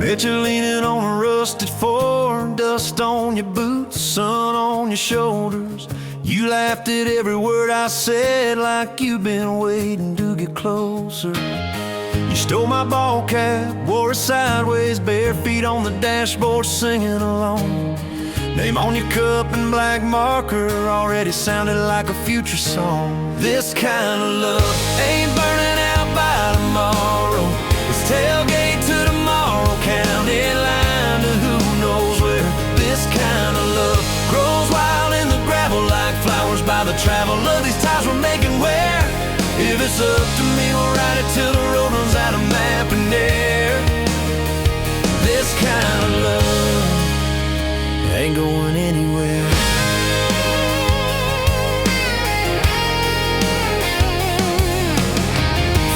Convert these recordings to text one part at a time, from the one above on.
Picture leaning on a rusted Ford, dust on your boots, sun on your shoulders. You laughed at every word I said like you've been waiting to get closer. You stole my ball cap, wore it sideways, bare feet on the dashboard singing along. Name on your cup in black marker already sounded like a future song. This kind of love ain't burning out by tomorrow. It's tailgate to tomorrow, county line to who knows where. This kind of love grows wild in the gravel like flowers by the travel of these ties we're making where. If it's up to me, we'll ride it till the road runs out of map and air. This kind of love ain't going anywhere.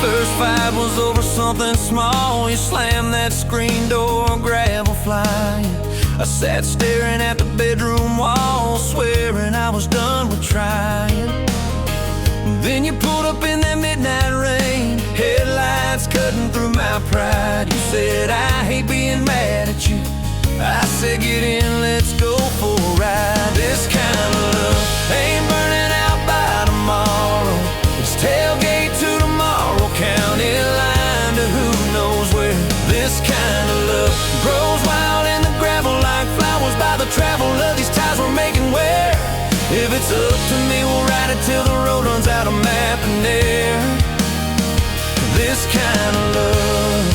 First fight was over something small. You slammed that screen door, gravel flying. I sat staring at the bedroom wall, swearing I was done with trying. Then you pulled up in that midnight rain, headlights cutting through my pride. You said, I hate being mad at you. I said, get in, let's go for a ride. This kind of love ain't burning out by tomorrow. It's tailgate to tomorrow, county line to who knows where. This kind of love grows wild in the gravel like flowers by the travel of these ties we're making where. If it's up to me, we'll ride it till the road runs out of map and air. This kind of love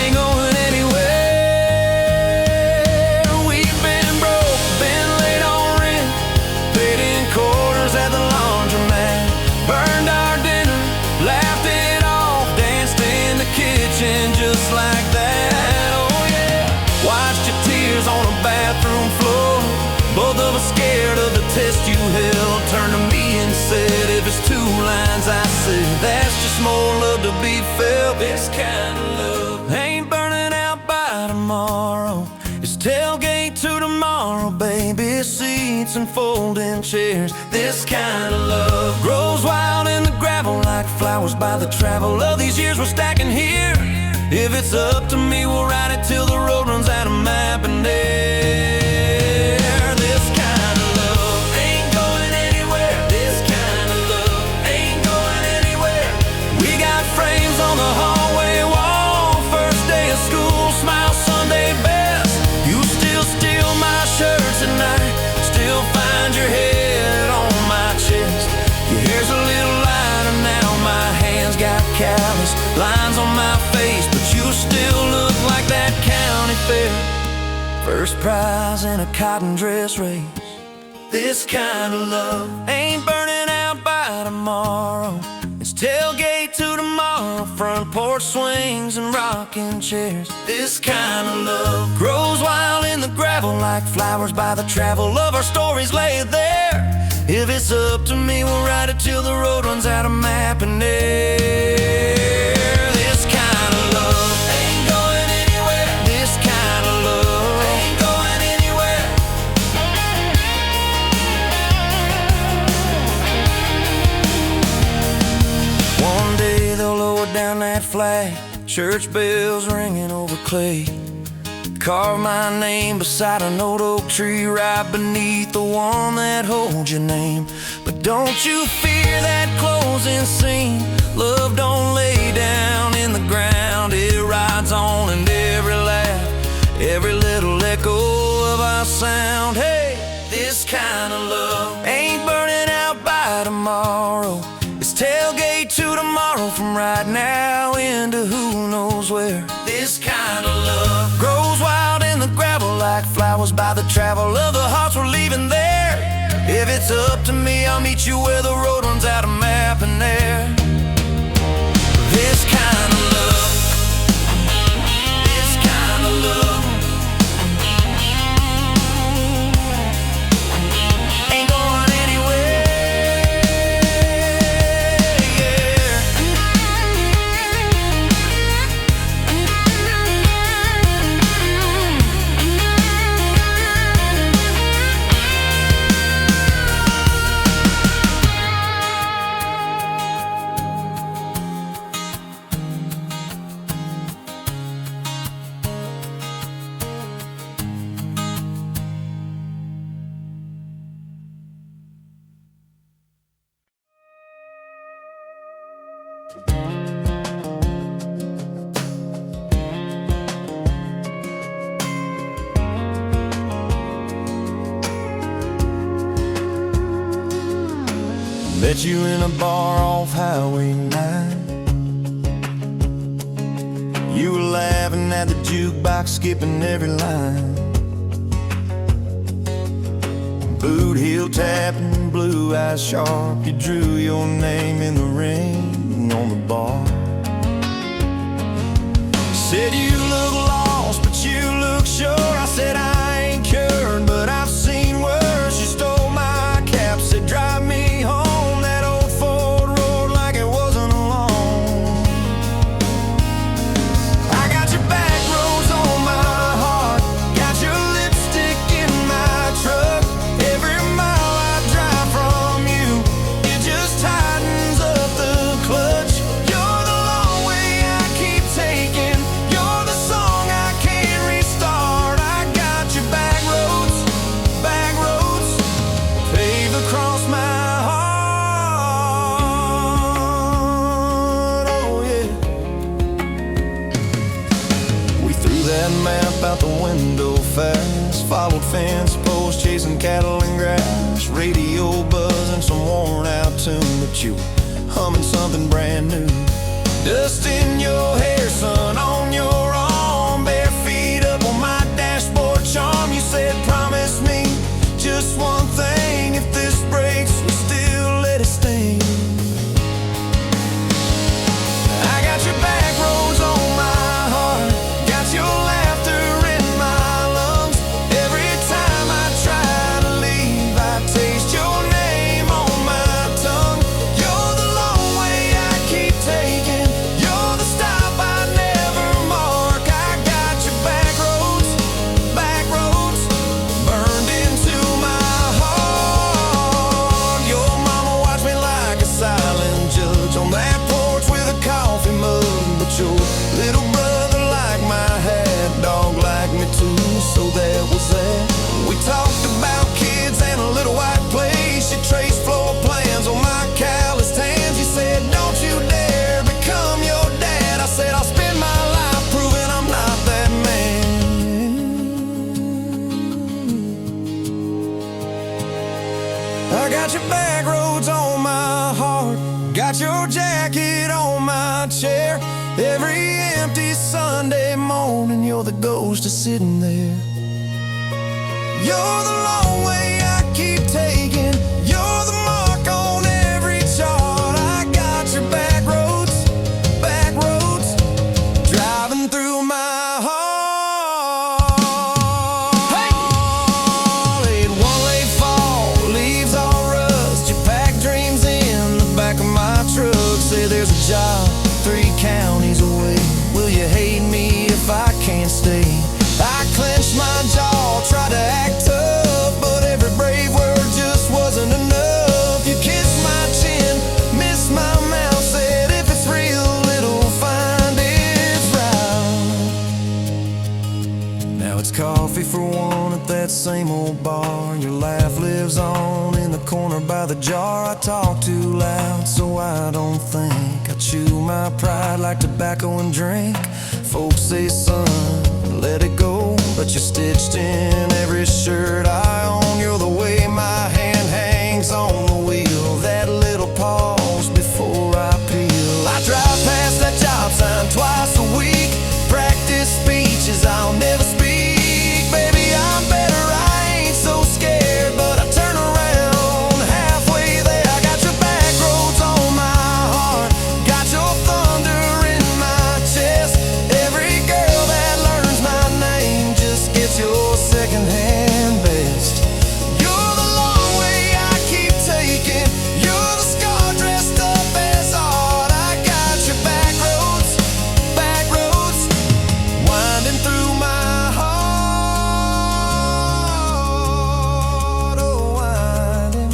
ain't going anywhere. We've been broke, been late on rent, paid in quarters at the laundromat, burned our dinner, laughed it off, danced in the kitchen just like that. Oh yeah, watched your tears on a bathroom floor. Both of us scared of the test you held. Turned to me and said, if it's two lines I said, that's just more love to be felt. This kind of love ain't burning out by tomorrow. It's tailgate to tomorrow, baby seats and folding chairs. This kind of love grows wild in the gravel like flowers by the travel of these years we're stacking here. If it's up to me, we'll ride it till the road runs out of map and air. On the hallway wall, first day of school, smile Sunday best. You still steal my shirts at night, still find your head on my chest. Your hair's a little lighter now, my hands got callous lines on my face, but you still look like that county fair. First prize in a cotton dress race. This kind of love ain't burning out by tomorrow. It's tailgate to tomorrow, front porch swings and rocking chairs. This kind of love grows wild in the gravel like flowers by the travel of our stories laid there. If it's up to me, we'll ride it till the road runs out of map and air. This kind of love ain't going anywhere. This kind of love ain't going anywhere. One day they'll lower down that flag, church bells ringing over clay. Carve my name beside an old oak tree right beneath the one that holds your name. But don't you fear that closing scene. Love don't lay down in the ground. It rides on in every laugh, every little echo of our sound. Hey, this kind of love ain't burning out by tomorrow. It's tailgate to tomorrow, from right now into who knows where. This kind of love grows wild in the gravel like flowers by the travel of the hearts we're leaving there. If it's up to me, I'll meet you where the road runs out of map and air. This kind of love, this kind of love ain't going anywhere. Met you in a bar off Highway 9. You were laughing at the jukebox, skipping every line. Boot heel tapping, blue eyes sharp. You drew your name in the ring on the bar. Said you look lost, but you look sure. I said I ain't cured, but I've seen worse. You stole my cap, said drive me home. That old Ford road like it wasn't alone. I got your back roads on my heart, got your lipstick in my truck. Every mile I drive from you, it just tightens up the clutch. You're the long way I keep taking, you're the song I can't restart. I got your back roads, paved across my heart. Oh yeah. We threw that map out the window fast, followed fence posts, chasing cattle and grass. Radio buzzing some worn out tune, but you humming something brand new. Dust in your hair, sun on your arm, bare feet up on my dashboard charm. You said promise me just one thing, if this breaks we still let it sting. I got your back roads on my heart, got your laughter in my lungs. Every time I try to leave, I taste your name on my tongue. You're the long way I keep taking, you're the stop I never mark. I got your back roads, burned into my heart. Your mama watched me like a silent judge on that porch with a coffee mug, but your little brother liked my hat, dog liked me too, so that was that. We talked about kids and a little white place. You traced floor plans on my calloused hands. You said don't you dare become your dad. I said I'll spend my life proving I'm not that man. I got your back roads on my heart, got your jacket on my chair. Every empty Sunday morning, you're the ghost of sitting there. You're the long way I keep taking, you're the mark on every chart. I got your back roads, driving through my heart. Hey! Laid one late fall, leaves all rust. You pack dreams in the back of my truck. Say there's a job 3 counties away. Will you hate me if I can't stay? I clenched my jaw, tried to act tough, but every brave word just wasn't enough. You kissed my chin, missed my mouth, said if it's real, it'll find its route. Now it's coffee for one at that same old bar. Your laugh lives on in the corner by the jar. I talk too loud, so I don't think. I chew my pride like tobacco and drink. Folks say, son, let it go, but you're stitched in every shirt I own. You're the way my hand hangs on the wheel, that little pause before I peel. I drive past that job sign twice a week, practice speeches I'll never speak. Baby, I'm better, I ain't so scared, but I turn around halfway there. I got your back roads on my heart, got your thunder in my chest. Every girl that learns my name just gets your secondhand best. You're the long way I keep taking, you're the scar dressed up as art. I got your back roads, winding through my heart. Oh, winding.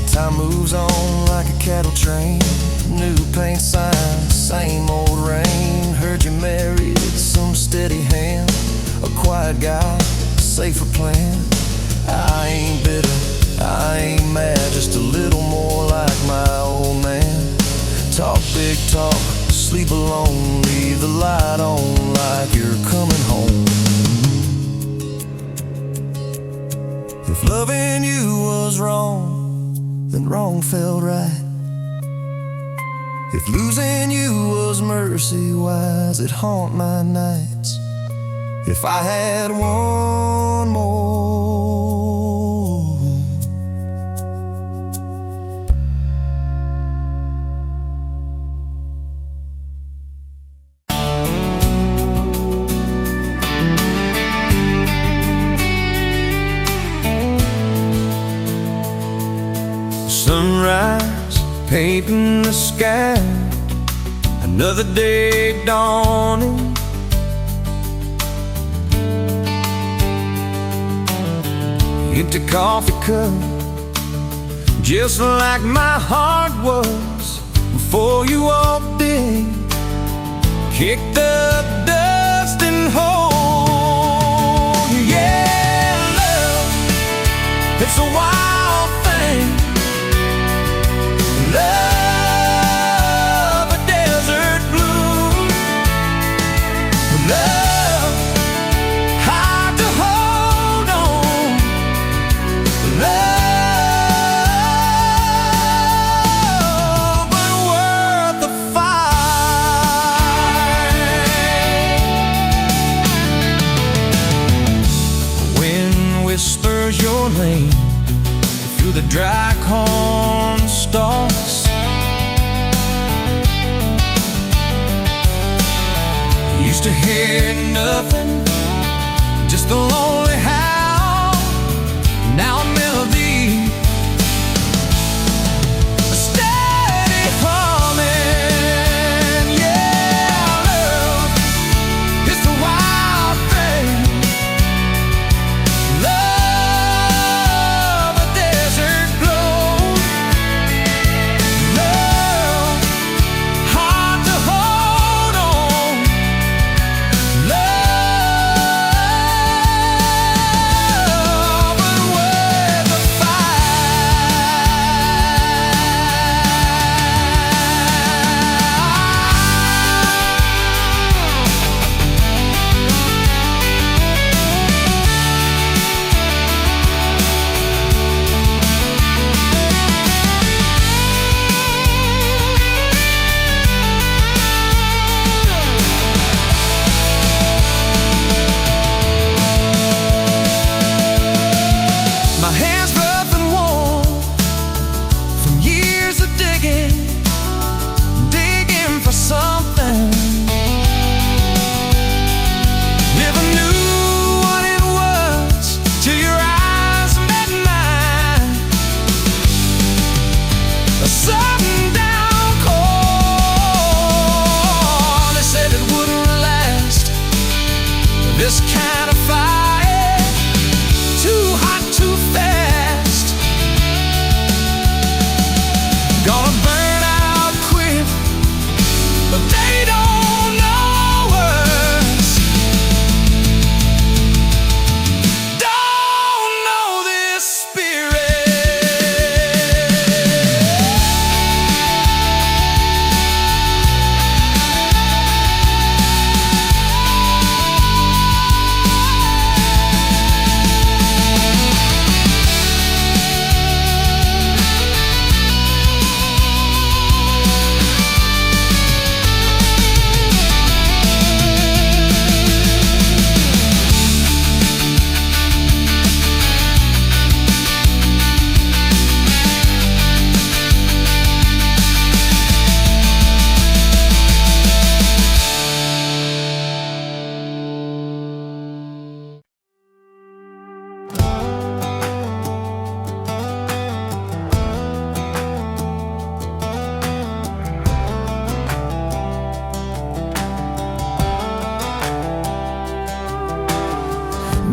Time moves on like a cattle train, new paint sign, same old rain. Heard you married some steady hand, a quiet guy, safer plan. I ain't bitter, I ain't mad, just a little more like my old man. Talk big talk, sleep alone, leave the light on like you're coming home. If loving you was wrong, when wrong felt right. If losing you was mercy, why's it haunt my nights? If I had one more, sunrise painting the sky, another day dawning. Empty coffee cup, just like my heart was before you walked in. Kicked up dust and hold. Yeah, love, it's a wild thing. Love, a desert blue. Love, hard to hold on. Love, but worth the fight. Wind whispers your name through the dry corn stalks. Used to hear nothing, just the lonely howl. Now a melody, a steady humming. Yeah, love, it's a wild thing. Love, a desert glow. Love, hard to hold on. Love, but worth the My hands rough and warm from years of digging for something. Never knew what it was till your eyes met mine. A sudden downpour, they said it wouldn't last. This kind of fire, too hot, too fast. Gonna burn out quick, but they don't know us. Don't know this spirit.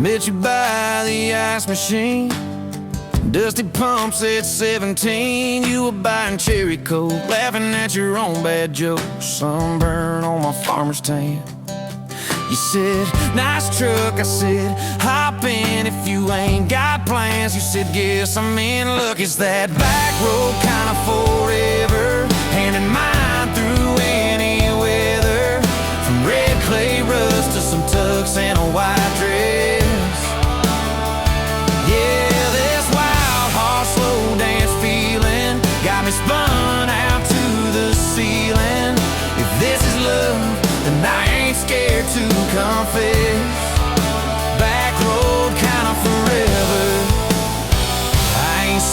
Met you by the ice machine, dusty pumps at 17. You were buying cherry coke, laughing at your own bad jokes. Sunburn on my farmer's tan. You said, nice truck. I said, hop in if you ain't got plans. You said, guess I'm in luck. It's that back road kind of forever, hand in mine through any weather. From red clay rust to some tux and a white dress. Yeah, this wild horse slow dance feeling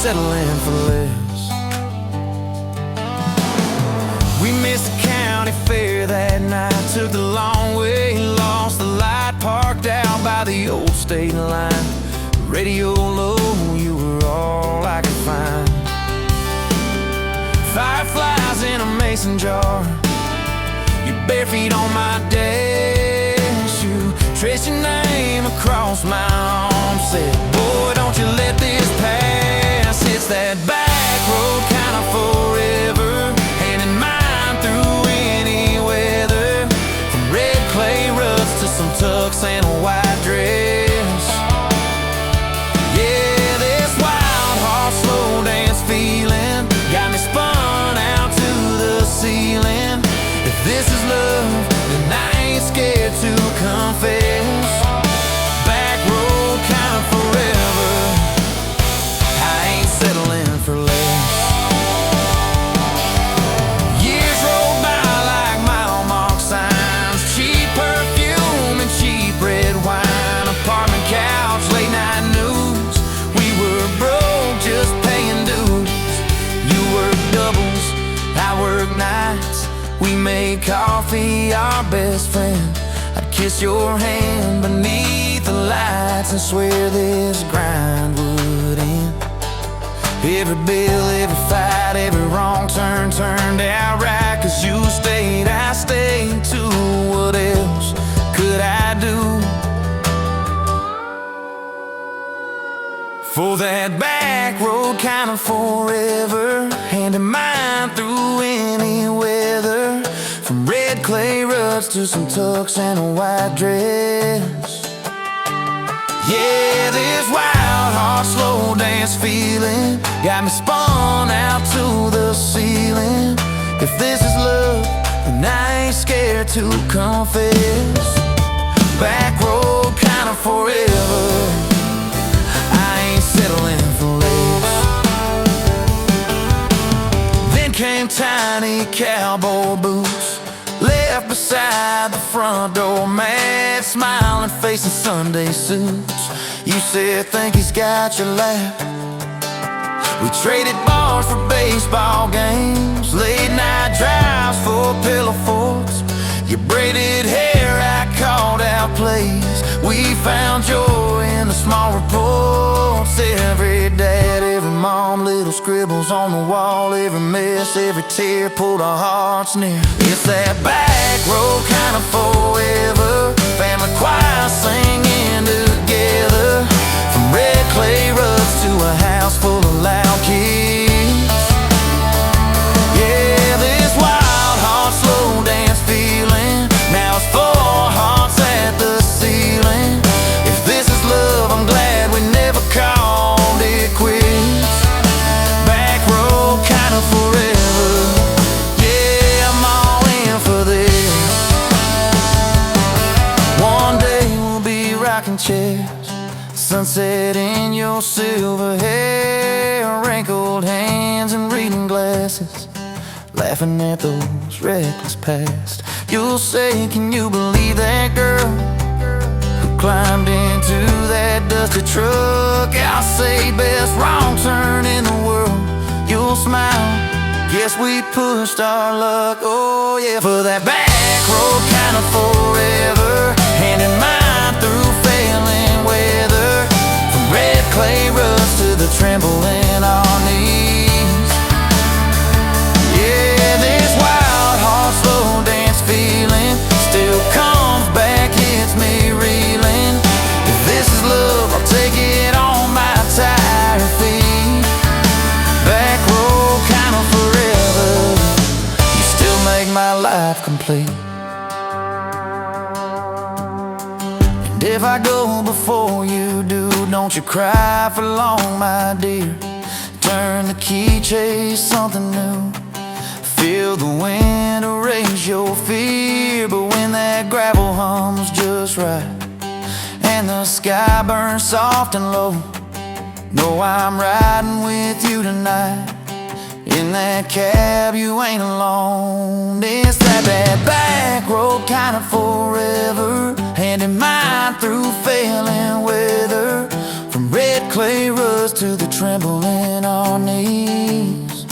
settling for less. We missed the county fair that night, took the long way, lost the light, parked out by the old state line. Radio low, you were all I could find. Fireflies in a mason jar, your bare feet on my dash. You traced your name across my arm, said, boy, don't you let this pass. It's that back road kind of forever, hand in mine through any weather. From red clay ruts to some tux and a white dress. Yeah, this wild heart slow dance feeling got me spun out to the ceiling. If this is love, then I ain't scared to confess. Back road kind of forever, I ain't settling for less. Years roll by like mile-mark signs, cheap perfume and cheap red wine, apartment couch, late night news. We were broke, just paying dues. You work doubles, I work nights. We made coffee our best friend. I'd kiss your hand beneath the lights and swear this grind would end. Every bill, every fight, every wrong turn turned out right. Cause you stayed, I stayed too. What else could I do? For that back road kind of forever, hand in mine through any weather. From red clay ruts to some tux and a white dress. Yeah, this wild heart slow dance feeling got me spun out to the ceiling. If this is love, then I ain't scared to confess. Back road kind of forever, I ain't settling for less. Then came tiny cowboy boots, left beside the front door, mad smiling face in Sunday suits. You said, think he's got your lap. We traded bars for baseball games, late night drives for pillow forts. Your braided hair, I called out plays. We found joy in the small reports. Every dad, every mom, little scribbles on the wall. Every mess, every tear pulled our hearts near. It's that back road kind of forever, family choir singing together. From red clay ruts to a house full of loud kids. Yeah, this wild heart slow dance feeling, now it's 4 hearts at the ceiling. If this is love, I'm glad we never called it quits. Back road kind of forever, yeah, I'm all in for this. One day we'll be rocking chairs, sunset in your silver hair, wrinkled hands and reading glasses, laughing at those reckless past. You'll say, can you believe that girl who climbed into that dusty truck? I'll say, best wrong turn in the world. You'll smile, guess we pushed our luck. Oh yeah, for that back road kind of forever, hand in mine through failing weather. From red clay ruts to the tremble in our knees. Yeah, this wild heart slow dance feeling still comes back, hits me reeling. If this is love, I'll take it on my tired feet. Back road kind of forever, you still make my life complete. And if I go before you do, don't you cry for long, my dear. Turn the key, chase something new. Feel the wind erase your fear. But when that gravel hums just right and the sky burns soft and low, know I'm riding with you tonight. In that cab you ain't alone. It's that back road kind of forever, hand in mine through failing weather. From red clay ruts to the tremble in our knees.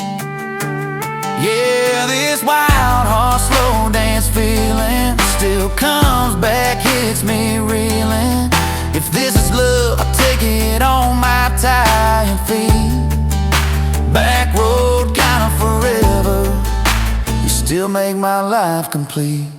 Yeah, this wild horse slow dance feeling still comes back, hits me reeling. If this is love, I'll take it on my tired feet. Back road kinda forever, you still make my life complete.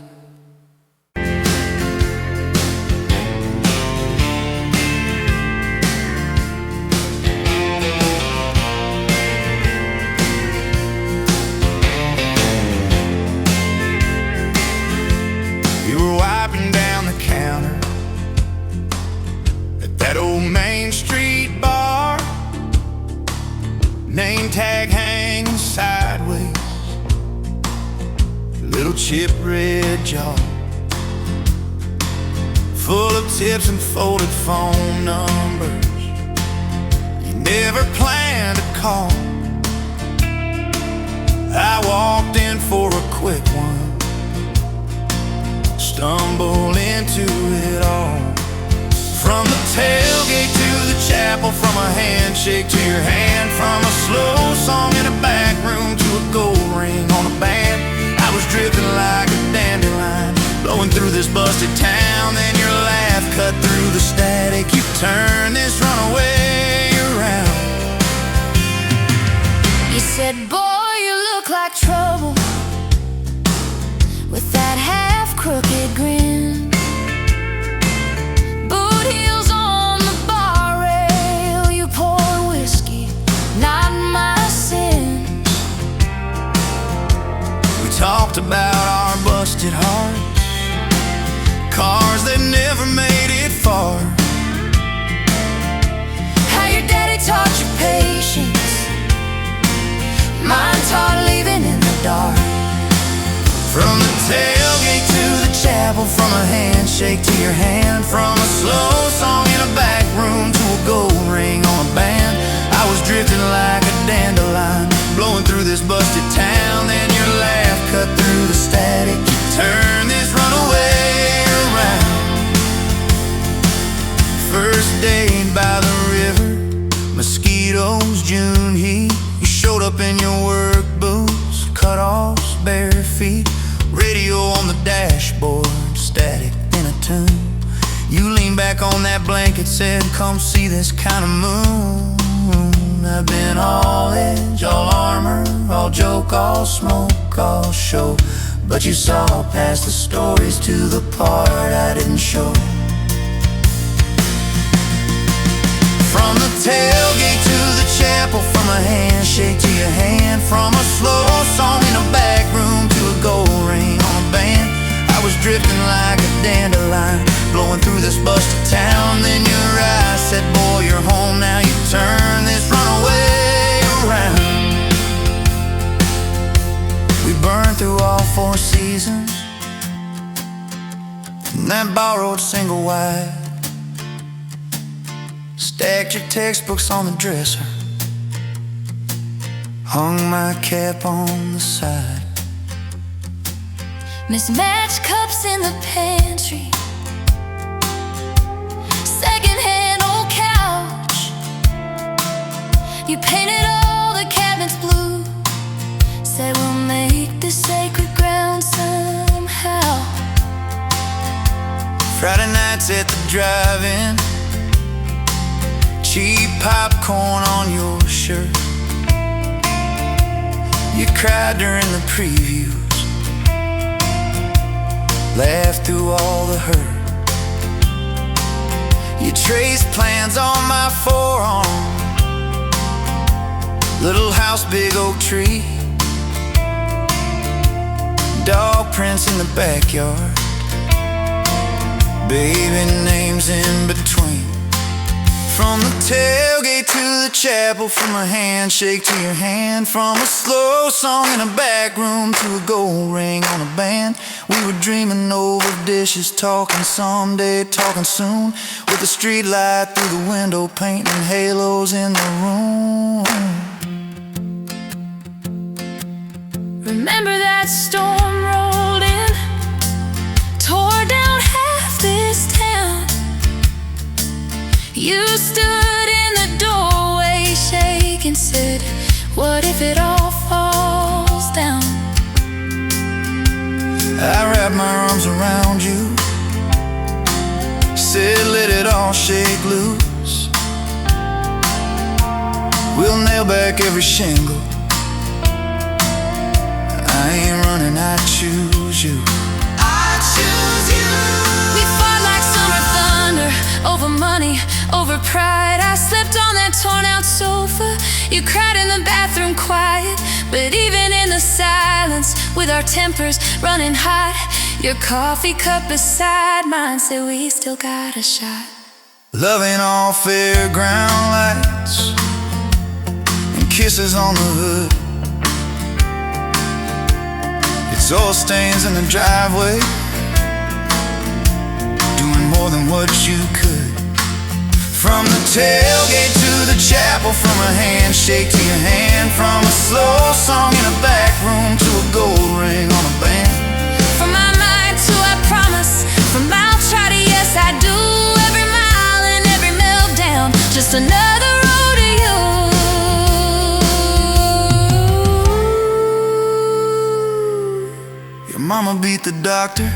That old Main Street bar, name tag hanging sideways, little chip red jar, full of tips and folded phone numbers you never planned to call. I walked in for a quick one, stumbled into it all. From the tailgate to the chapel, from a handshake to your hand, from a slow song in a back room to a gold ring on a band. I was drifting like a dandelion, blowing through this busted town. Then your laugh cut through the static, you turned this runaway around. You said, boy, you look like trouble, with that half-crooked grin. Heels on the bar rail, you pour whiskey, not my sins. We talked about our busted hearts, cars that never made it far. How your daddy taught you patience, mine taught leaving in the dark. From the tailgate to the chapel, from a handshake to your hand, from a slow song in a back room to a gold ring on a band. I was drifting like a dandelion, blowing through this busted town. Then your laugh cut through the static, you turned this runaway around. First date by the river, mosquitoes, June heat. You showed up in your work boots, cut-offs, bare feet. Radio on the dashboard, static in a tune. You leaned back on that blanket, said, come see this kind of moon. I've been all edge, all armor, all joke, all smoke, all show. But you saw past the stories to the part I didn't show. From the tailgate to the chapel, from a handshake to your hand, from a slow song in a back room to a gold ring on a band. I was drifting like a dandelion, blowing through this busted town. Then your eyes said, boy, you're home now. You turn this runaway around. We burned through all 4 seasons in that borrowed single wide. Stacked your textbooks on the dresser, hung my cap on the side. Mismatched cups in the pantry, secondhand old couch. You painted all the cabinets blue, said we'll make this sacred ground somehow. Friday nights at the drive-in, cheap popcorn on your shirt. You cried during the previews, laughed through all the hurt. You traced plans on my forearm, little house, big oak tree, dog prints in the backyard, baby names in between. From the tailgate to the chapel, from a handshake to your hand, from a slow song in a back room to a gold ring on a band. We were dreaming over dishes, talking someday, talking soon, with the street light through the window, painting halos in the room. Remember that storm rolled in, tore down half this town. You stood in the doorway What if it all falls down? I wrap my arms around you, said let it all shake loose. We'll nail back every shingle. I ain't running, I choose you. I choose you. We fought like summer thunder, over money, over pride. I slept on that torn out sofa, you cried in the bathroom quiet. But even in the silence, with our tempers running hot, your coffee cup beside mine said we still got a shot. Love ain't all fairground lights and kisses on the hood. It's oil stains in the driveway, doing more than what you could. From the tailgate to the chapel, from a handshake to your hand, from a slow song in a back room to a gold ring on a band. From my mind to I promise, from I'll try to yes I do, every mile and every meltdown, just another rodeo. Your mama beat the doctor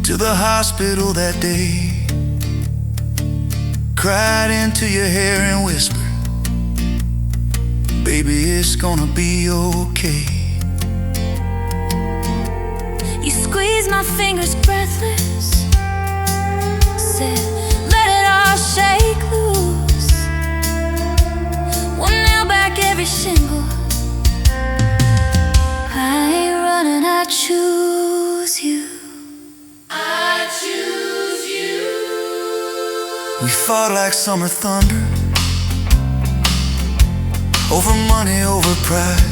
to the hospital that day, cried into your hair and whispered, baby, it's gonna be okay. You squeezed my fingers breathless, said let it all shake loose. We'll nail back every shingle. I ain't running, I choose you. I choose you. We fought like summer thunder, over money, over pride.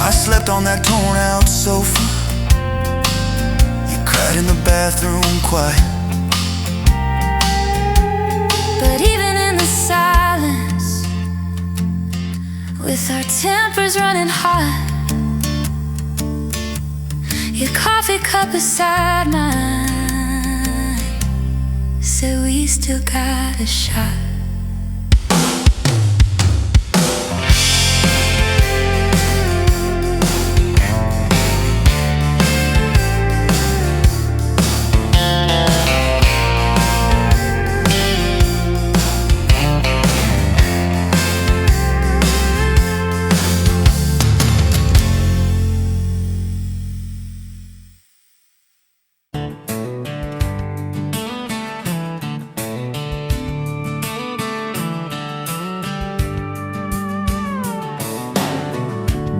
I slept on that torn out sofa, you cried in the bathroom quiet. But even in the silence, with our tempers running hot, your coffee cup beside mine said we still got a shot.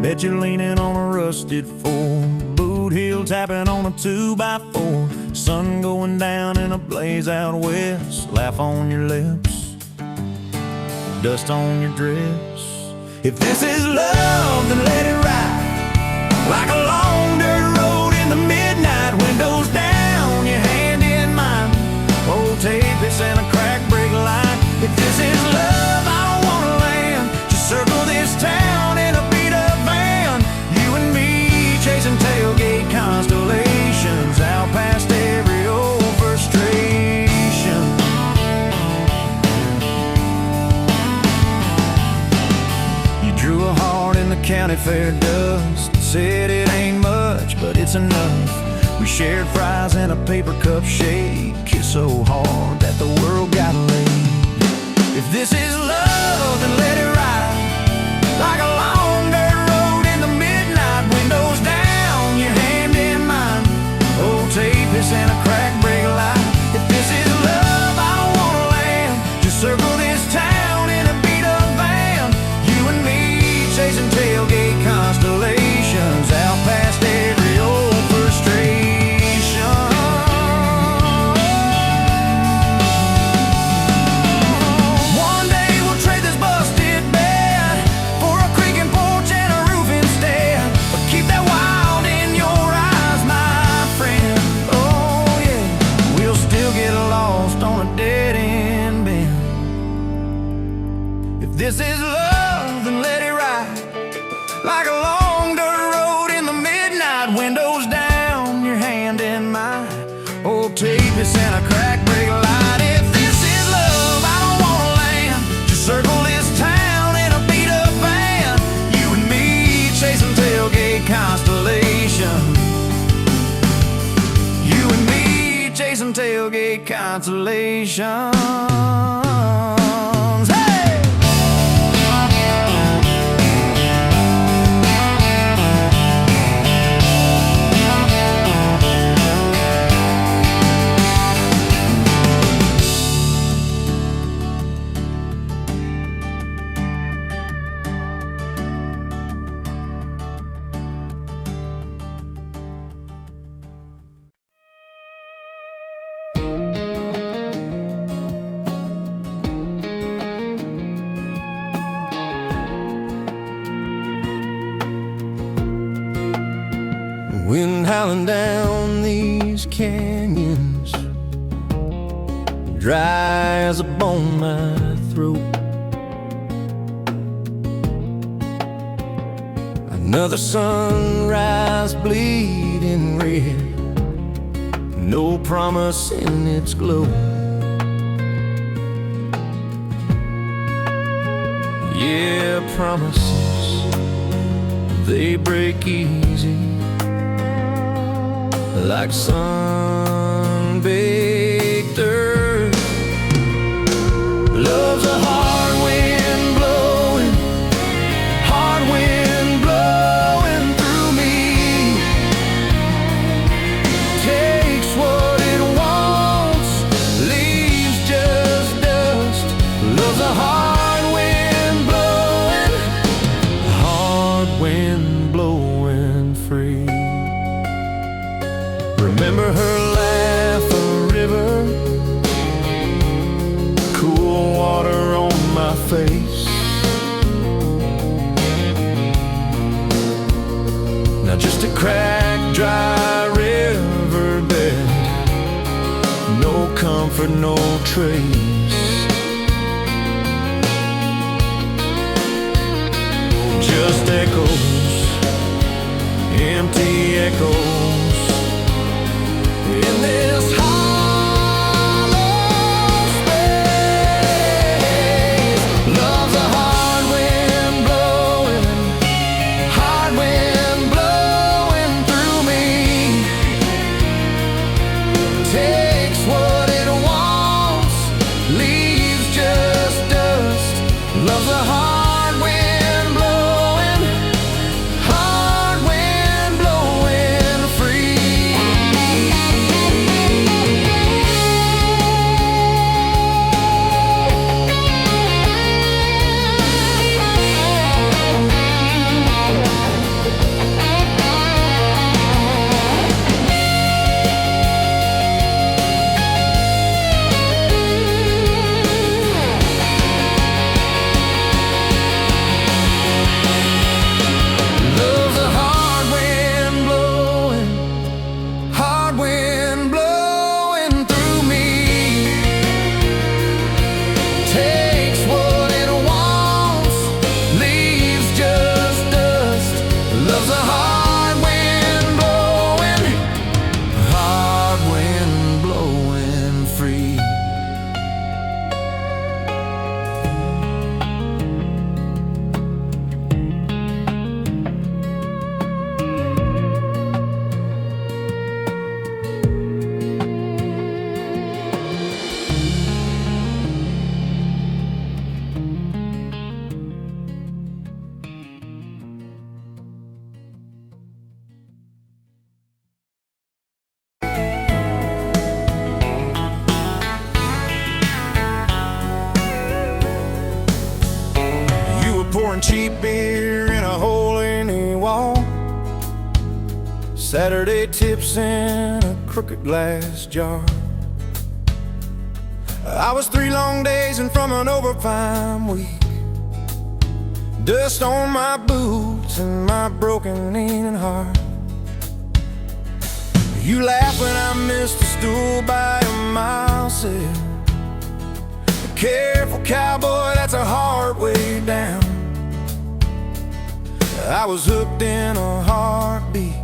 Bet you're leaning on a rusted Ford, boot heel tapping on a 2x4, sun going down in a blaze out west, laugh on your lips, dust on your dress. If this is love, then let it ride like a long dirt road in the midnight, windows down, your hand in mine, old tape, it's in a crack brake light. If this is love, I don't wanna land, just circle this town in a chasing tailgate constellations out past every old frustration. You drew a heart in the county fair dust, said it ain't much, but it's enough. We shared fries in a paper cup shake, kissed so hard that the world got laid. If this is love, then let it ride like a long dirt road in the midnight, windows down, your hand in mine, old tape, it's in a crack brake light. If this is love, I don't wanna land, just circle this town in a beat up van, you and me chasing tailgate constellations out past every old frustration. One day we'll trade this busted bed for a creaking porch and a roof instead, but keep that wild in your eyes, my friend. Oh yeah, we'll still get lost on a dead end bend. If this is love, then let it ride like a long dirt road in the midnight, windows down, your hand in mine, old tape, it's in a crack brake light. If this is love, I don't wanna land, some tailgate consolations. Hey! Wind howling down these canyons, dry as a bone my throat. Another sunrise bleeding red, no promise in its glow. Yeah, promises, they break easy, like sun-baked earth. Love's a hard wind blowing, hard wind blowing through me. Takes what it wants, leaves just dust. Love's a hard wind blowing free. Remember her laugh, a river, cool water on my face. Now just a cracked, dry riverbed, no comfort, no trace. Just echoes, empty echoes in this hollow space. Love's a hard wind blowing through me. Takes what it wants, leaves just dust. Love's a hard wind blowing free. Love's a hard wind blowing through me. Takes what it wants, leaves just dust. Love's a hard wind blowing free. You were pouring cheap beer in a hole in the wall, Saturday tips in a crooked glass jar. I was 3 long days and from an overtime week, dust on my boots and my broken aching heart. You laughed when I missed a stool by a mile, said, "Careful, cowboy, that's a hard way down." I was hooked in a heartbeat,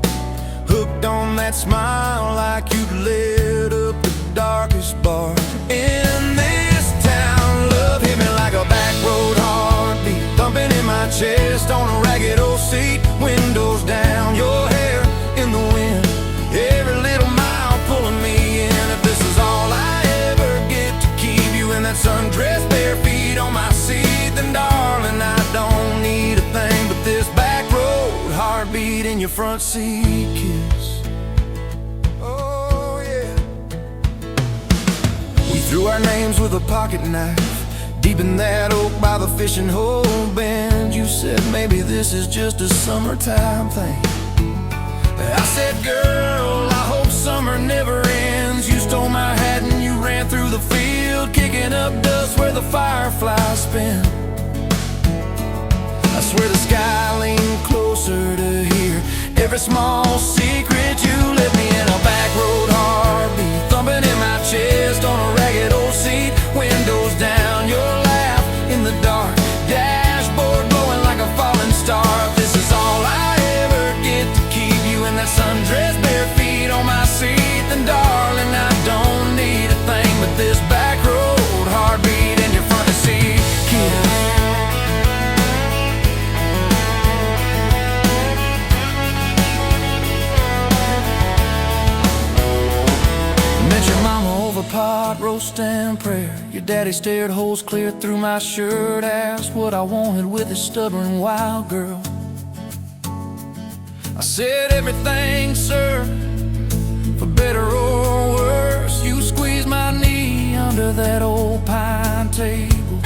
hooked on that smile like you'd lit up the darkest bar in this town. Love hit me like a back road heartbeat, thumping in my chest on a ragged old seat. Windows down, your hair in the wind, every little mile pulling me in. If this is seat kiss. Oh yeah. We threw our names with a pocket knife deep in that oak by the fishing hole bend. You said maybe this is just a summertime thing. I said, girl, I hope summer never ends. You stole my hat and you ran through the field, kicking up dust where the fireflies spin. I swear the sky leaned closer to hear every small secret you let me in. A back road heartbeat thumping in my chest on a ragged old seat. Windows down, your laugh in the dark, dashboard glowing like a falling star. This is all I ever get to keep you in that sundress, bare feet on my seat. Then darling, I don't need a thing but this back road heartbeat in your front seat kiss. Met your mama over pot roast and prayer. Your daddy stared holes clear through my shirt, asked what I wanted with his stubborn wild girl. I said everything, sir, for better or worse. You squeezed my knee under that old pine table.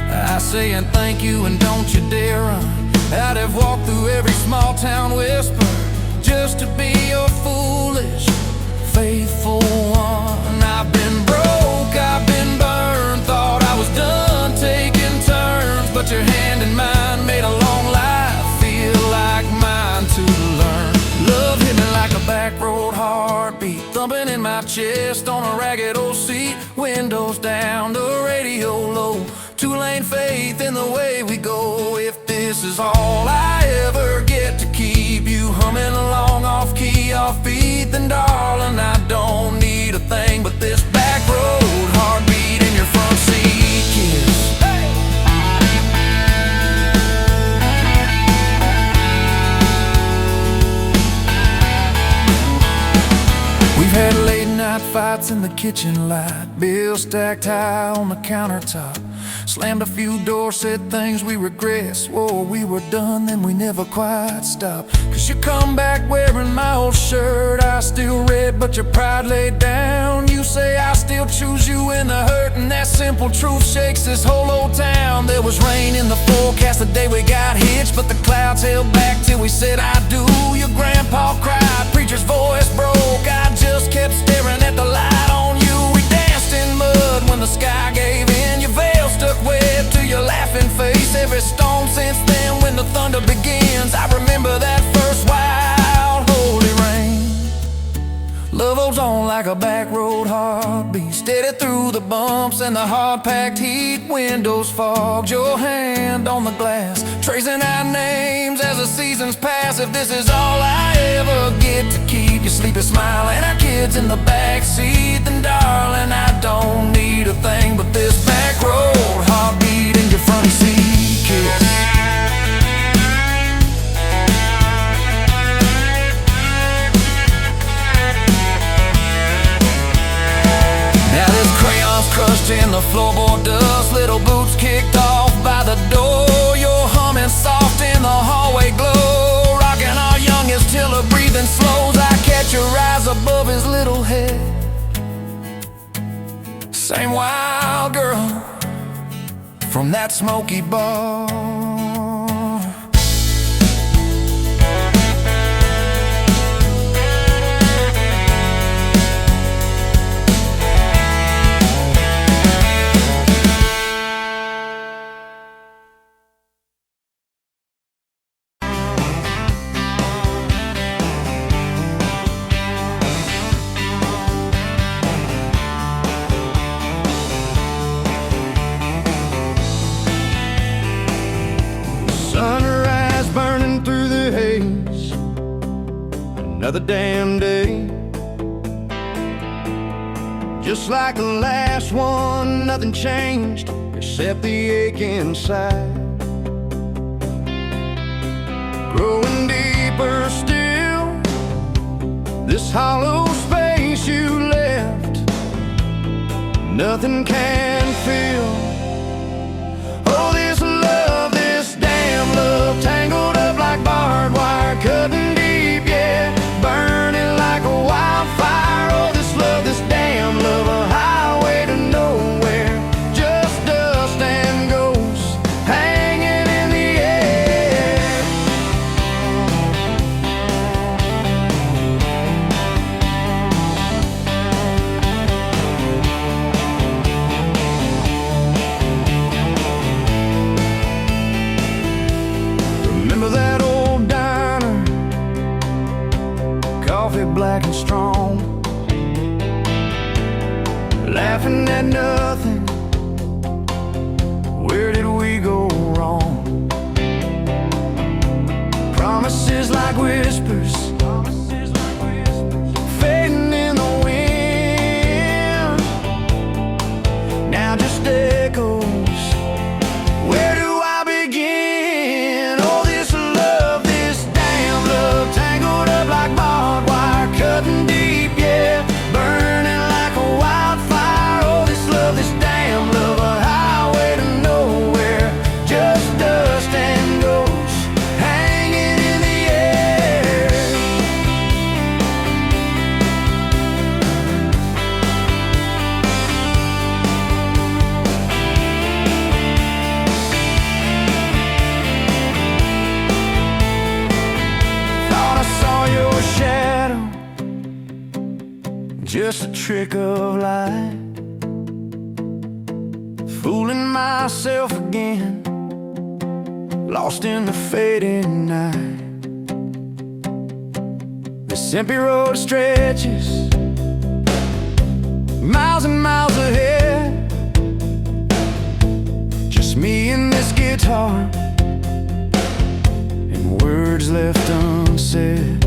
I say and thank you and don't you dare run. I'd have walked through every small town whisper just to be your foolish, faithful one. I've been broke, I've been burned, thought I was done taking turns, but your hand in mine made a long life feel like mine to learn. Love hit me like a back road heartbeat thumping in my chest on a ragged old seat. Windows down, the radio low, two-lane faith in the way we go. If this is all I ever get to keep you humming along off key, off beat, then darling, I don't need a thing but this back road heartbeat in your front seat kiss. We've had late night fights in the kitchen light, bills stacked high on the countertop. Slammed a few doors, said things we regret, swore we were done, then we never quite stopped. Cause you come back wearing my old shirt, I still red but your pride laid down. You say I still choose you in the hurt, and that simple truth shakes this whole old town. There was rain in the forecast the day we got hitched, but the clouds held back till we said I do. Your grandpa cried, preacher's voice broke, I just kept staring at the light on you. We danced in mud when the sky gave in, your veil stuck wet to your laughing face. Every storm since then when the thunder begins, I remember that first wild holy rain. Love holds on like a back road heartbeat, steady through the bumps and the hard-packed heat. Windows fogged, your hand on the glass, tracing our names as the seasons pass. If this is all I ever get to keep you sleeping, smiling, our kids in the backseat, then darling, I don't need a thing but this back road heartbeat in your front seat kiss. Now there's crayons crushed in the floorboard dust, little boots kicked off by the door. You're humming soft in the hallway glow, rocking our youngest till her breathing slows. I catch your eyes above his little head, same wild girl from that smoky bar. Sunrise burning through the haze, another damn day. Just like the last one, nothing changed except the ache inside. Growing deeper still, this hollow space you left, nothing can fill. Oh, this love, this damn love, tangled up like barbed wire, cutting strong, laughing at nothing. Where did we go wrong? Promises like whispers, fading in the wind. Now just echoes. Where do I begin? Oh, this love, this damn love, tangled up like barbed wire, cutting deep, yeah, burning like a wildfire. Oh, this love, this damn love, a highway to nowhere, just dust and ghosts hanging in the air. Thought I saw your shadow, just a trick of light, fooling myself again, lost in the fading night. This empty road stretches miles and miles ahead, just me and this guitar, and words left unsaid.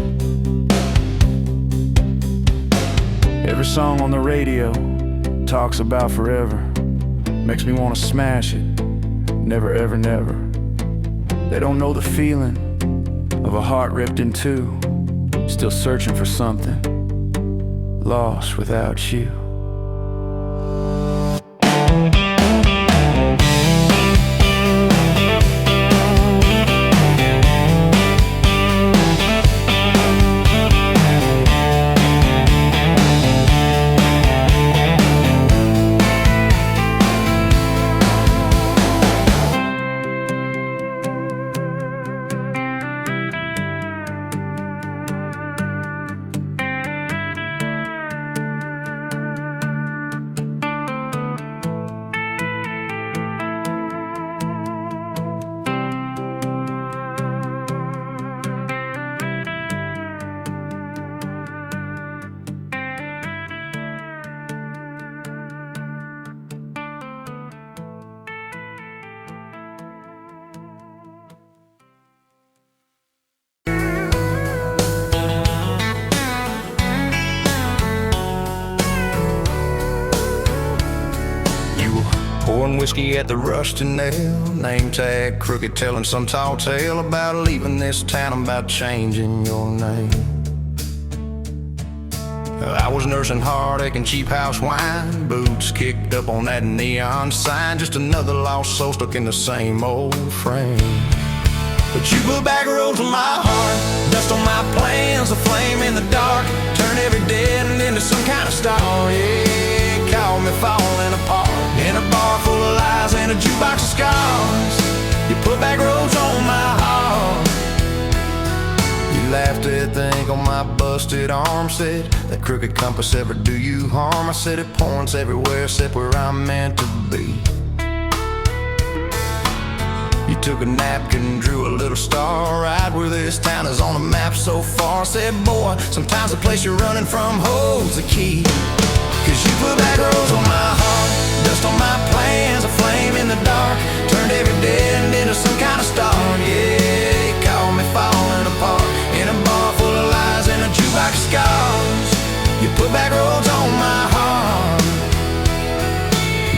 Every song on the radio talks about forever, makes me want to smash it. Never, ever, never. They don't know the feeling of a heart ripped in two, still searching for something, lost without you. Pouring whiskey at the rusty nail, name tag crooked, telling some tall tale about leaving this town, about changing your name. I was nursing heartache and cheap house wine, boots kicked up on that neon sign, just another lost soul stuck in the same old frame. But you put back roads on my heart, dust on my plans, a flame in the dark, turn every dead end into some kind of star. Yeah, call me falling apart, in a bar full of lies and a jukebox of scars. You put back roads on my heart. You laughed at the ink on my busted arm, said that crooked compass ever do you harm. I said it points everywhere except where I'm meant to be. You took a napkin, drew a little star right where this town is on a map so far. Said, boy, sometimes the place you're running from holds the key. Cause you put back roads on my heart, dust on my plans, a flame in the dark, turned every dead end into some kind of star. Yeah, you called me falling apart, in a bar full of lies and a jukebox of scars. You put back roads on my heart.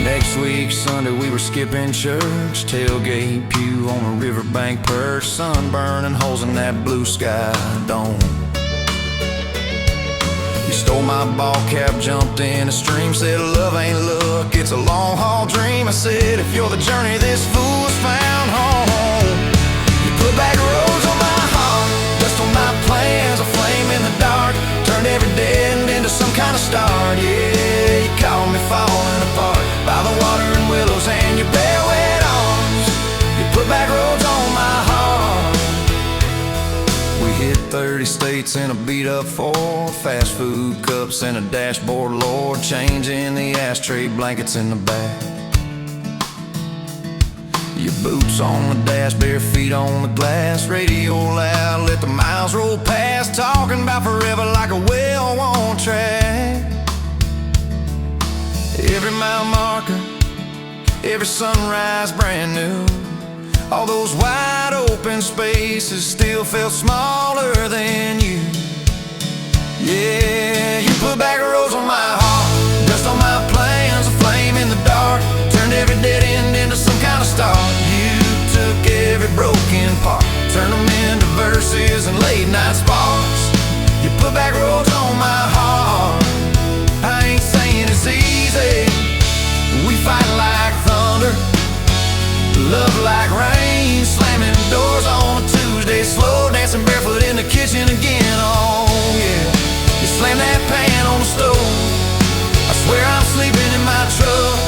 Next week, Sunday, we were skipping church, tailgate pew on a riverbank perch, sun burning holes in that blue sky dome. You stole my ball cap, jumped in a stream, said love ain't luck, it's a long haul dream. I said if you're the journey this fool has found home. You put back roads on my heart, dust on my plans, a flame in the dark, turned every dead end into some kind of start. Yeah, you called me falling apart by the water and willows and your bare wet arms. You put back roads on my heart. We hit 30 states in a beat up Ford, fast food cups and a dashboard, Lord, changing the ashtray blankets in the back. You Boots on the dash, bare feet on the glass, radio loud, let the miles roll past, talking about forever like a well-worn track. Every mile marker, every sunrise brand new. All those wide open spaces still felt smaller than you. Yeah, you put back roads on my heart, dust on my plans, a flame in the dark, turned every dead end into some kind of start. You took every broken part, turned them into verses and late night sparks. You put back roads on my heart. I ain't saying it's easy. We fight like thunder, love like rain, slamming doors on a Tuesday, slow dancing barefoot in the kitchen again. Oh yeah, you slam that pan on the stove, I swear I'm sleeping in my truck.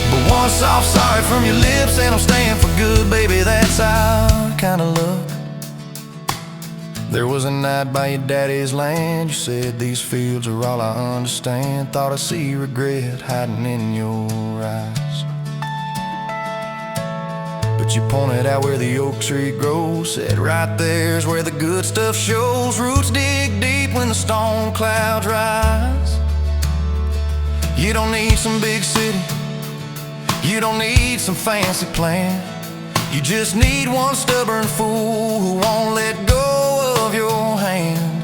But one soft sorry from your lips and I'm staying for good, baby, that's our kind of luck. There was a night by your daddy's land, you said these fields are all I understand. Thought I see regret hiding in your eyes, but you pointed out where the oak tree grows, said right there's where the good stuff shows. Roots dig deep when the storm clouds rise. You don't need some big city, you don't need some fancy plan. You just need one stubborn fool who won't let go of your hand.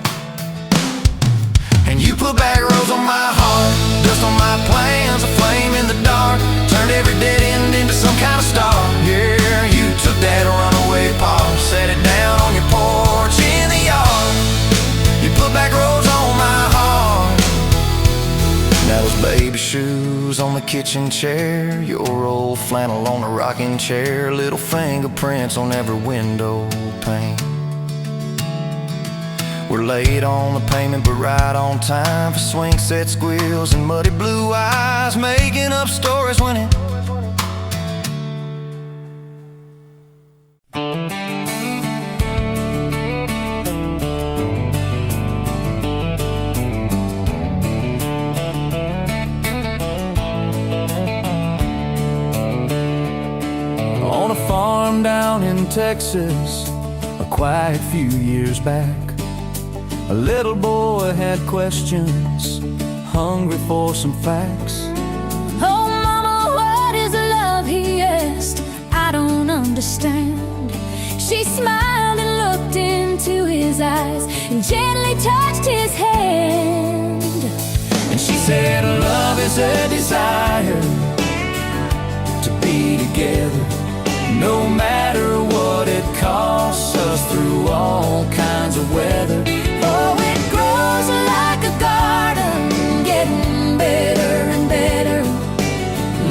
And you put back roads on my heart, dust on my plans, a flame in the dark, turned every dead end into some kind of star. Yeah, you took that runaway paw, set it down on your porch in the yard. You put back roads on my heart. Now those baby shoes on the kitchen chair, your old flannel on the rocking chair, little fingerprints on every window pane. We're late on the payment but right on time for swing set squeals and muddy blue eyes, making up stories when it on a farm down in Texas, a quiet few years back. A little boy had questions, hungry for some facts. Oh mama, what is love, he asked. I don't understand. She smiled and looked into his eyes and gently touched his hand. And she said, love is a desire to be together, no matter what it costs us, through all kinds of weather. Oh, it grows like a garden, getting better and better.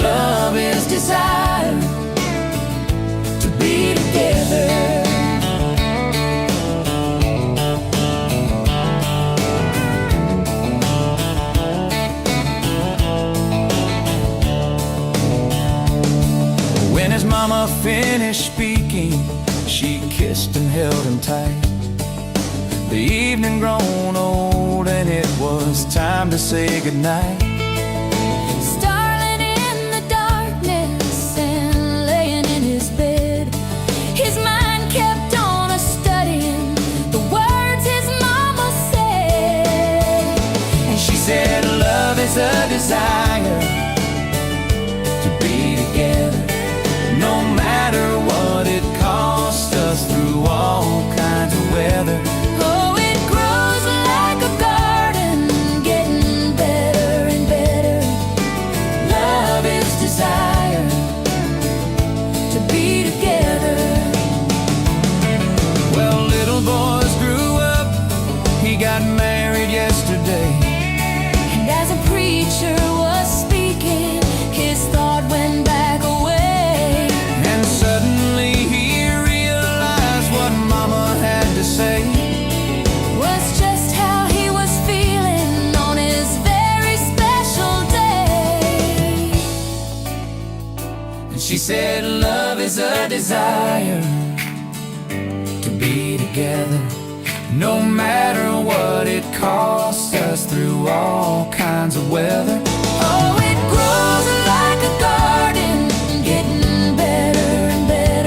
Love is desire to be together. When his mama finished speaking, she kissed and held him tight. The evening grown old and it was time to say goodnight. Starling in the darkness and laying in his bed, his mind kept on a-studying the words his mama said. And she said, love is a desire to be together, no matter what it costs us, through all kinds of weather. Oh, it grows like a garden, getting better and better. Love is desire To be together. Well, little boys grew up, he got married yesterday. And as a preacher was speaking, his thought went back away. And suddenly he realized what mama had to say. Was just how he was feeling on his very special day. And she said, love is a desire to be together, no matter what it costs us, through all kinds of weather. Oh, it grows like a garden, getting better and better.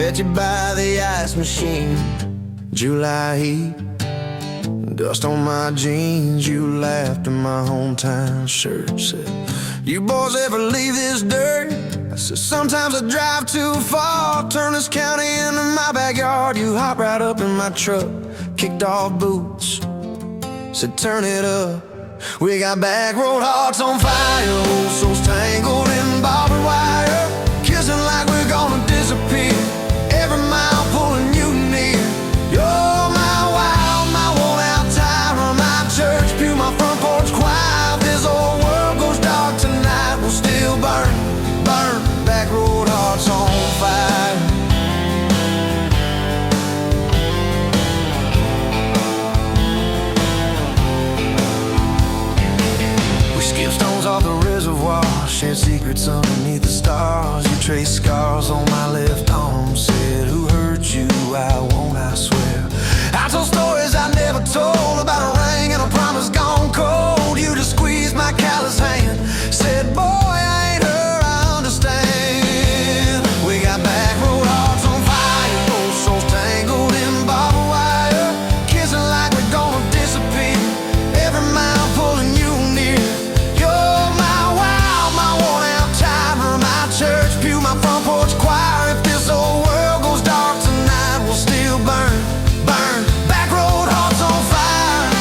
Met you by the ice machine, July heat, dust on my jeans. You laughed in my hometown shirt. Said, you boys ever leave this dirt? I said, sometimes I drive too far. Turn this county into my backyard. You hop right up in my truck, kicked off boots, said turn it up. We got back road hearts on fire, old souls tangled in barbed wire, kissing like we're gonna disappear, every mile pulling you near. You're my wild, my worn out tyrant, my church pew, my front porch choir. If this old world goes dark tonight, we'll still burn, burn. Back road hearts on fire. Stones off the reservoir, shared secrets underneath the stars. You traced scars on my left arm, said who hurt you, I won't, I swear. I told stories I never told, about a ring and a promise gone cold. You just squeezed my callous hand, said boy, I ain't her, I understand. We got back road hearts on fire, old souls tangled in barbed wire, kissing like we're gonna disappear, every mile pulling you near. Church pew, my front porch choir. If this old world goes dark tonight, we'll still burn, burn. Back road hearts on fire.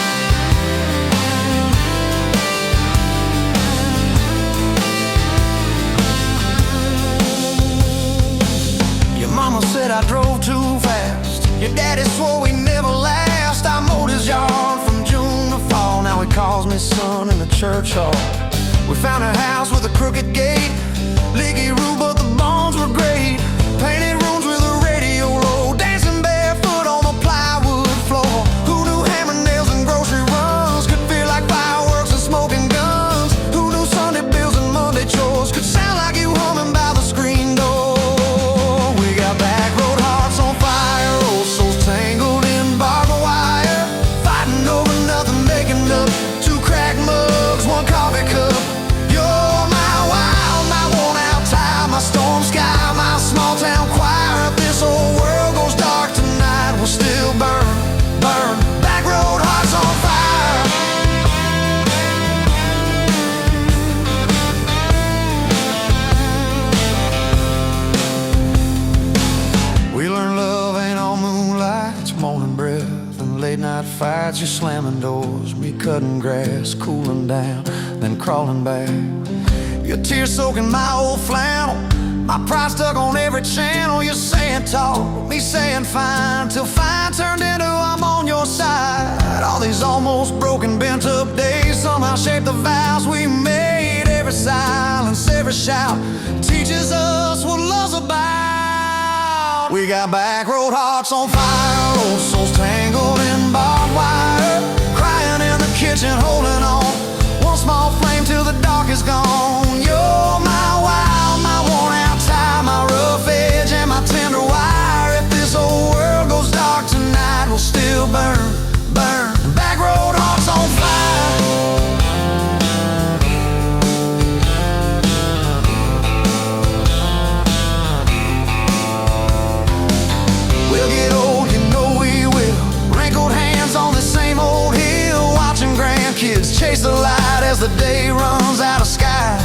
Your mama said I drove too fast. Your daddy swore we never last. I mowed his yard from June to fall. Now he calls me son in the church hall. We found a house with a crooked gate, leaky roof, but the bones were great. Painted rooms with a radio low, dancing barefoot on the plywood floor. Who knew hammer nails and grocery runs could feel like fireworks and smoking guns? Who knew Sunday bills and Monday chores could sound like you humming by the screen door? We got back road hearts on fire, old souls tangled in barbed wire, fighting over nothing, making up two cracked mugs, one coffee cup. My storm sky, my small town choir. If this old world goes dark tonight, we'll still burn, burn. Back road hearts on fire. We learned love ain't all moonlight, it's morning breath and late night fights. You're slamming doors, me cutting grass, cooling down, then crawling back. Your tears soaking my old flannel, my pride stuck on every channel. You're saying talk, me saying fine, till fine turned into I'm on your side. All these almost broken, bent up days somehow shaped the vows we made. Every silence, every shout teaches us what love's about. We got back road hearts on fire, old souls tangled in barbed wire, crying in the kitchen, holding on. One small flame till the dark is gone. You're my wild, my worn out tie, my rough edge and my tender wire. If this old world goes dark tonight, we'll still burn, burn. Back road hearts on fire. We'll get old, you know we will. Wrinkled hands on the same old hill, watching grandkids chase the light as the day runs out of sky.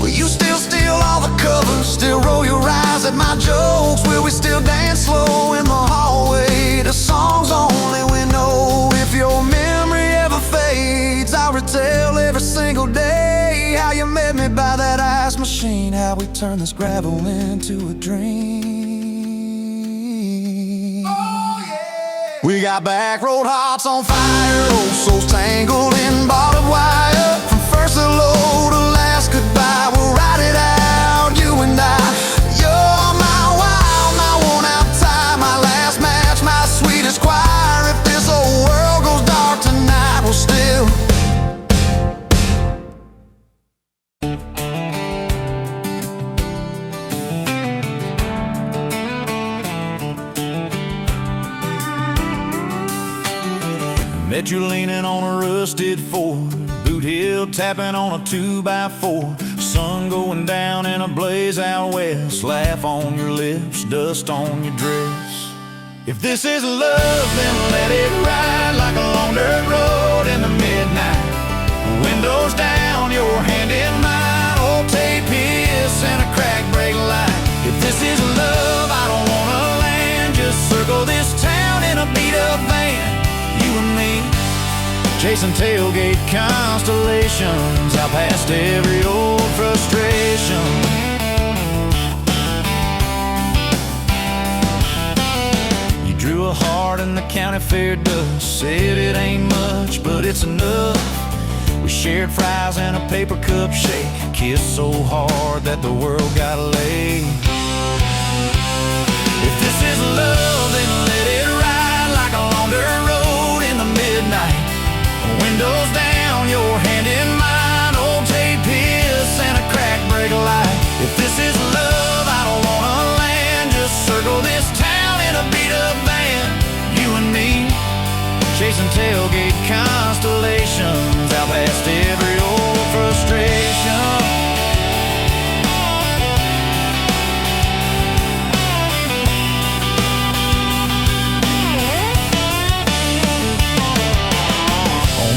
Will you still steal all the covers, still roll your eyes at my jokes? Will we still dance slow in the hallway to songs only we know? If your memory ever fades, I'll retell every single day how you met me by that ice machine, how we turned this gravel into a dream. Oh, yeah. We got back road hearts on fire, old souls tangled in barbed wire. From first hello to last goodbye, we'll ride it out, you and I. You're my wild, my worn out tie, my last match, my sweetest choir. If this old world goes dark tonight, we'll still. Met you leaning on a rusted Ford, boot heel tapping on a 2x4. sun going down in a blaze out west, laugh on your lips, dust on your dress. If this is love, then let it ride like a long dirt road in the midnight. Windows down, your hand in mine, old tape hiss and a crack brake light. If this is love, I don't wanna land, just circle this town in a beat-up van. You and me, chasing tailgate constellations, out past every old frustration. You drew a heart in the county fair dust, said it ain't much, but it's enough. We shared fries and a paper cup shake, kissed so hard that the world got laid. If this is love, then let it ride like a long dirt road in the midnight. Windows down, your hand in mine, old tape hiss and a crack brake light. If this is love, I don't wanna land, just circle this town in a beat-up van. You and me, chasing tailgate constellations, out past every old frustration.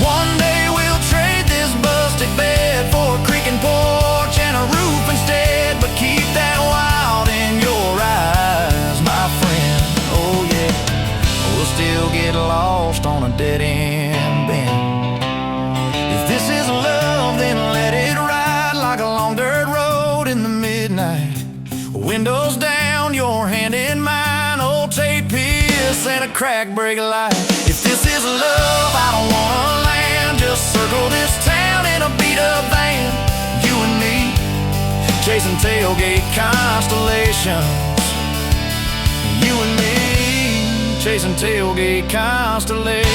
One day we'll trade this busted bed for a creaking porch and a roof instead, but keep that wild in your eyes, my friend. Oh yeah, we'll still get lost on a dead-end bend. If this is love, then let it ride like a long dirt road in the midnight. Windows down, your hand in mine, old tape hiss and a crack brake light. If this is love, I don't wanna land, just circle this town in a beat-up van. You and me, chasing tailgate constellations. You and me, chasing tailgate constellations.